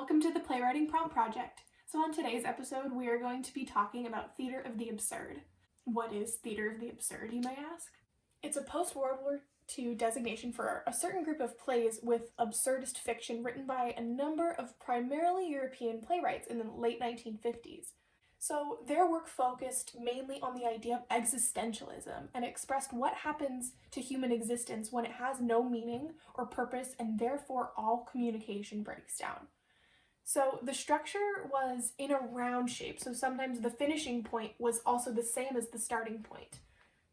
Welcome to the Playwriting Prompt Project. So on today's episode, we are going to be talking about theater of the absurd. What is theater of the absurd, you may ask? It's a post-World War II designation for a certain group of plays with absurdist fiction written by a number of primarily European playwrights in the late 1950s. So their work focused mainly on the idea of existentialism and expressed what happens to human existence when it has no meaning or purpose and therefore all communication breaks down. So the structure was in a round shape, so sometimes the finishing point was also the same as the starting point.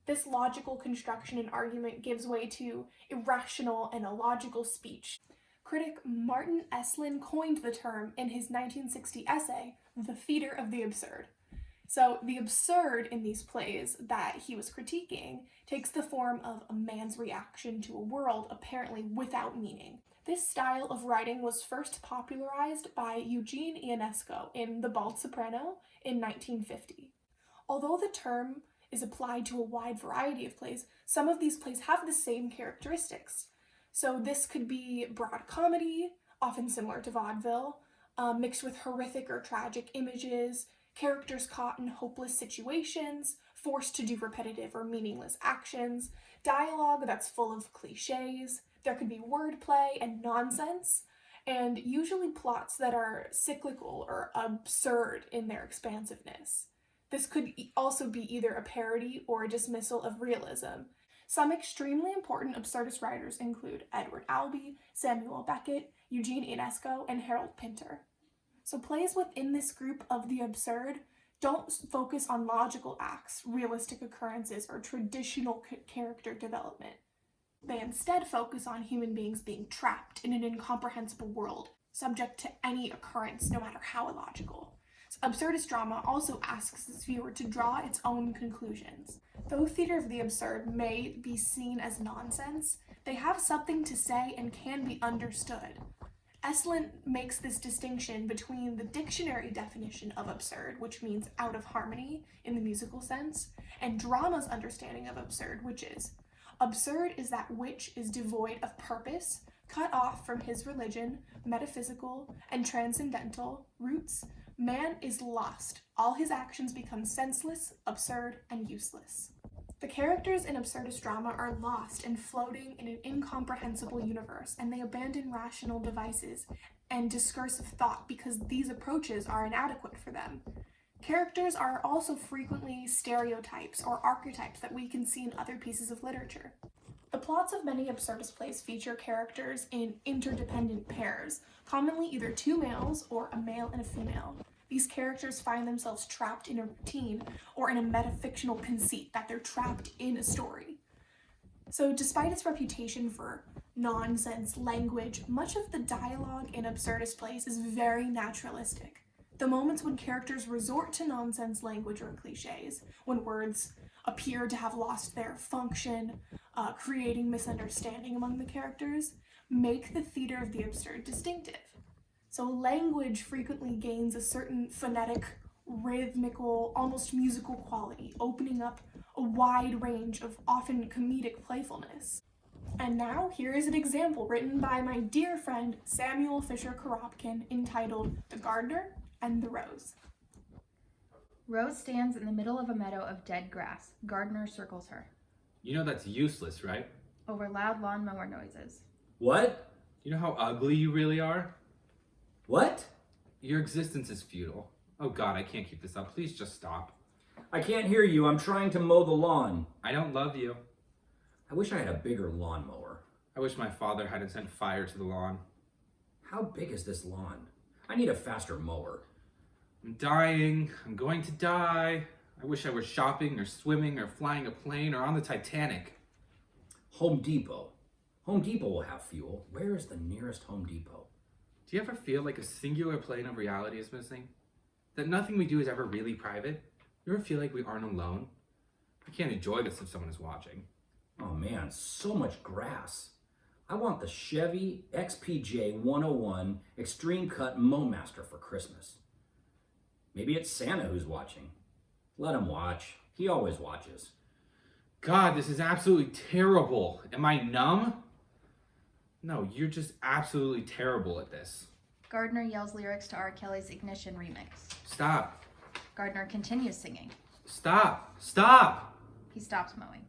This logical construction and argument gives way to irrational and illogical speech. Critic Martin Esslin coined the term in his 1960 essay, The Theater of the Absurd. So the absurd in these plays that he was critiquing takes the form of a man's reaction to a world apparently without meaning. This style of writing was first popularized by Eugene Ionesco in The Bald Soprano in 1950. Although the term is applied to a wide variety of plays, some of these plays have the same characteristics. So this could be broad comedy, often similar to vaudeville, mixed with horrific or tragic images, characters caught in hopeless situations, forced to do repetitive or meaningless actions, dialogue that's full of cliches. There could be wordplay and nonsense, and usually plots that are cyclical or absurd in their expansiveness. This could also be either a parody or a dismissal of realism. Some extremely important absurdist writers include Edward Albee, Samuel Beckett, Eugene Ionesco, and Harold Pinter. So plays within this group of the absurd don't focus on logical acts, realistic occurrences, or traditional character development. They instead focus on human beings being trapped in an incomprehensible world, subject to any occurrence, no matter how illogical. So absurdist drama also asks its viewer to draw its own conclusions. Though theater of the absurd may be seen as nonsense, they have something to say and can be understood. Esslin makes this distinction between the dictionary definition of absurd, which means out of harmony in the musical sense, and drama's understanding of absurd, which is absurd is that which is devoid of purpose, cut off from his religion, metaphysical, and transcendental roots. Man is lost. All his actions become senseless, absurd, and useless. The characters in absurdist drama are lost and floating in an incomprehensible universe, and they abandon rational devices and discursive thought because these approaches are inadequate for them. Characters are also frequently stereotypes or archetypes that we can see in other pieces of literature. The plots of many absurdist plays feature characters in interdependent pairs, commonly either two males or a male and a female. These characters find themselves trapped in a routine or in a metafictional conceit that they're trapped in a story. So despite its reputation for nonsense language, much of the dialogue in absurdist plays is very naturalistic. The moments when characters resort to nonsense language or cliches, when words appear to have lost their function, creating misunderstanding among the characters, make the theater of the absurd distinctive. So language frequently gains a certain phonetic, rhythmical, almost musical quality, opening up a wide range of often comedic playfulness. And now, here is an example written by my dear friend Samuel Fisher Koropkin entitled The Gardener and the Rose. Rose stands in the middle of a meadow of dead grass. Gardener circles her. You know that's useless, right? Over loud lawnmower noises. What? You know how ugly you really are? What? Your existence is futile. Oh God, I can't keep this up. Please just stop. I can't hear you. I'm trying to mow the lawn. I don't love you. I wish I had a bigger lawnmower. I wish my father hadn't sent fire to the lawn. How big is this lawn? I need a faster mower. I'm dying. I'm going to die. I wish I were shopping or swimming or flying a plane or on the Titanic. Home Depot. Home Depot will have fuel. Where is the nearest Home Depot? Do you ever feel like a singular plane of reality is missing? That nothing we do is ever really private? You ever feel like we aren't alone? I can't enjoy this if someone is watching. Oh man, so much grass. I want the Chevy XPJ 101 Extreme Cut Mowmaster for Christmas. Maybe it's Santa who's watching. Let him watch. He always watches. God, this is absolutely terrible. Am I numb? No, you're just absolutely terrible at this. Gardner yells lyrics to R. Kelly's Ignition remix. Stop. Gardner continues singing. Stop. Stop! He stops mowing.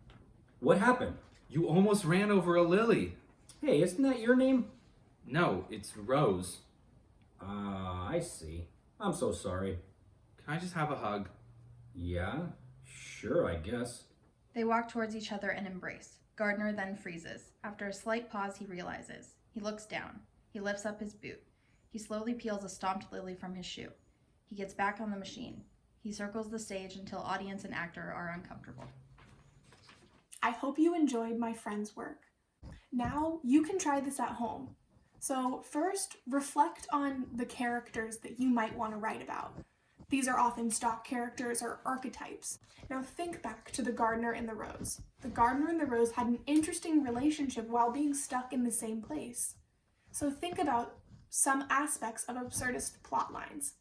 What happened? You almost ran over a lily. Hey, isn't that your name? No, it's Rose. I see. I'm so sorry. Can I just have a hug? Yeah, sure, I guess. They walk towards each other and embrace. Gardner then freezes. After a slight pause, he realizes. He looks down. He lifts up his boot. He slowly peels a stomped lily from his shoe. He gets back on the machine. He circles the stage until audience and actor are uncomfortable. I hope you enjoyed my friend's work. Now you can try this at home. So first, reflect on the characters that you might want to write about. These are often stock characters or archetypes. Now think back to the gardener and the rose. The gardener and the rose had an interesting relationship while being stuck in the same place. So think about some aspects of absurdist plot lines.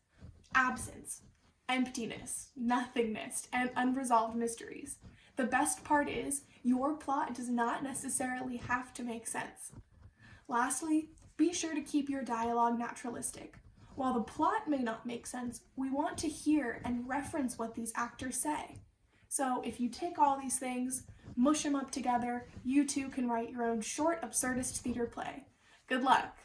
Absence, emptiness, nothingness, and unresolved mysteries. The best part is, your plot does not necessarily have to make sense. Lastly, be sure to keep your dialogue naturalistic. While the plot may not make sense, we want to hear and reference what these actors say. So if you take all these things, mush them up together, you too can write your own short absurdist theater play. Good luck!